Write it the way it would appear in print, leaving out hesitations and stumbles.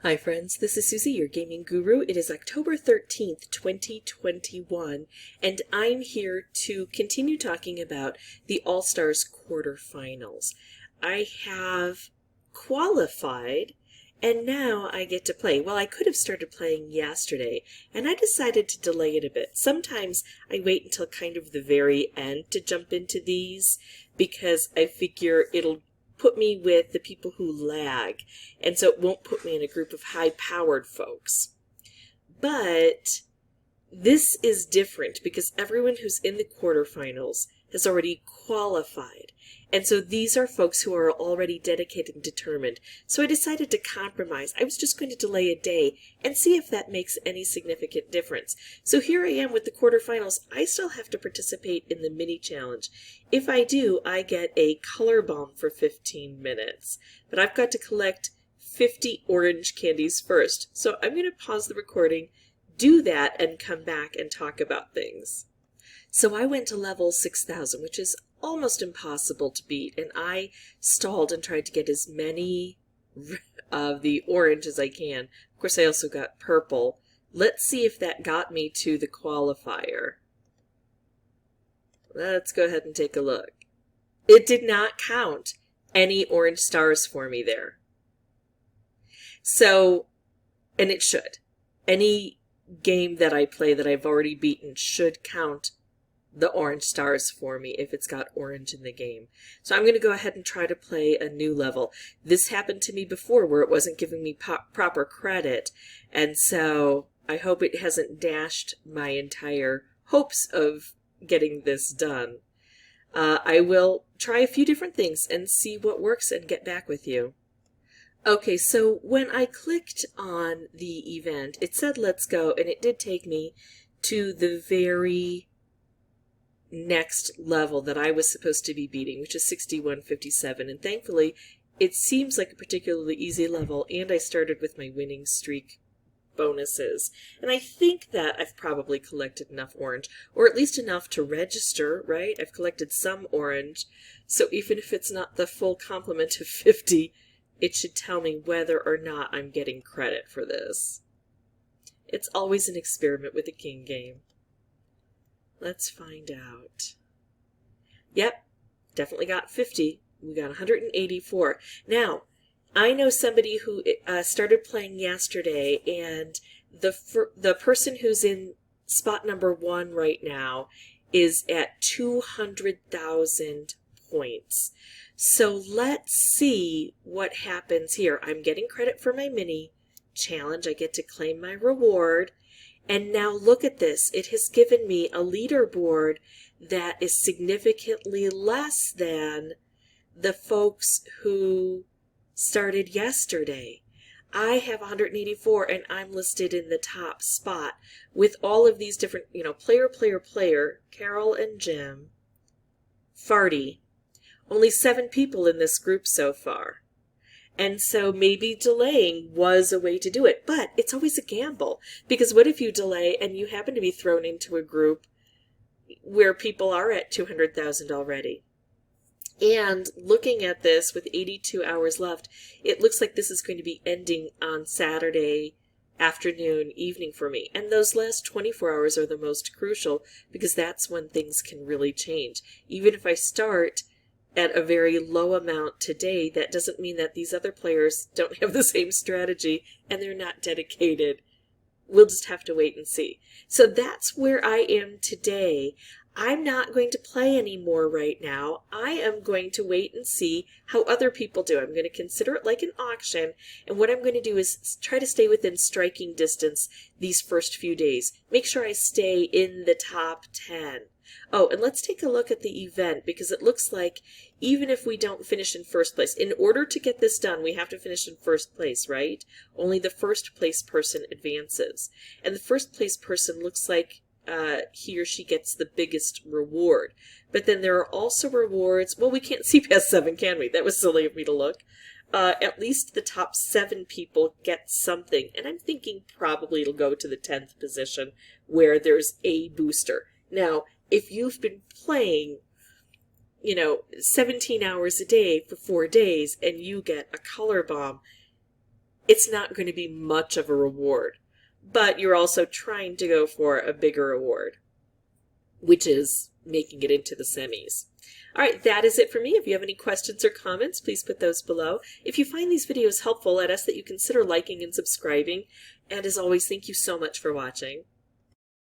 Hi friends, this is Suzy, your gaming guru. It is October 13th, 2021, and I'm here to continue talking about the All-Stars quarterfinals. I have qualified, and now I get to play. Well, I could have started playing yesterday, and I decided to delay it a bit. Sometimes I wait until kind of the very end to jump into these, because I figure it'll put me with the people who lag, and so it won't put me in a group of high-powered folks. But this is different because everyone who's in the quarterfinals has already qualified. And so these are folks who are already dedicated and determined. So I decided to compromise. I was just going to delay a day and see if that makes any significant difference. So here I am with the quarterfinals. I still have to participate in the mini challenge. If I do, I get a color bomb for 15 minutes. But I've got to collect 50 orange candies first. So I'm going to pause the recording, do that, and come back and talk about things. So I went to level 6,000, which is almost impossible to beat, and I stalled and tried to get as many of the orange as I can. Of course, I also got purple. Let's see if that got me to the qualifier. Let's go ahead and take a look. It did not count any orange stars for me there. So, and it should. Any game that I play that I've already beaten should count the orange stars for me if it's got orange in the game. So I'm going to go ahead and try to play a new level. This happened to me before where it wasn't giving me proper credit, and so I hope it hasn't dashed my entire hopes of getting this done. I will try a few different things and see what works and get back with you. Okay, so when I clicked on the event, it said let's go, and it did take me to the very next level that I was supposed to be beating, which is 6157, and thankfully it seems like a particularly easy level, and I started with my winning streak bonuses. And I think that I've probably collected enough orange, or at least enough to register, right? I've collected some orange, so even if it's not the full complement of 50, it should tell me whether or not I'm getting credit for this. It's always an experiment with a king game. Let's find out. Yep, definitely got 50. We got 184. Now, I know somebody who started playing yesterday, and the person who's in spot number 1 right now is at 200,000 points. So let's see what happens here. I'm getting credit for my mini challenge. I get to claim my reward. And now look at this. It has given me a leaderboard that is significantly less than the folks who started yesterday. I have 184, and I'm listed in the top spot with all of these different, player, Carol and Jim, Farty. Only 7 people in this group so far. And so maybe delaying was a way to do it. But it's always a gamble. Because what if you delay and you happen to be thrown into a group where people are at 200,000 already? And looking at this with 82 hours left, it looks like this is going to be ending on Saturday afternoon, evening for me. And those last 24 hours are the most crucial because that's when things can really change. Even if I start at a very low amount today, that doesn't mean that these other players don't have the same strategy and they're not dedicated. We'll just have to wait and see. So that's where I am today. I'm not going to play anymore right now. I am going to wait and see how other people do. I'm going to consider it like an auction, and what I'm going to do is try to stay within striking distance these first few days. Make sure I stay in the top 10. Oh, and let's take a look at the event, because it looks like even if we don't finish in first place, in order to get this done, we have to finish in first place, right? Only the first place person advances. And the first place person looks like he or she gets the biggest reward. But then there are also rewards. Well, we can't see past 7, can we? That was silly of me to look. At least the top 7 people get something. And I'm thinking probably it'll go to the 10th position where there's a booster. Now, if you've been playing, 17 hours a day for 4 days and you get a color bomb, it's not going to be much of a reward. But you're also trying to go for a bigger reward, which is making it into the semis. All right, that is it for me. If you have any questions or comments, please put those below. If you find these videos helpful, I'd ask that you consider liking and subscribing. And as always, thank you so much for watching.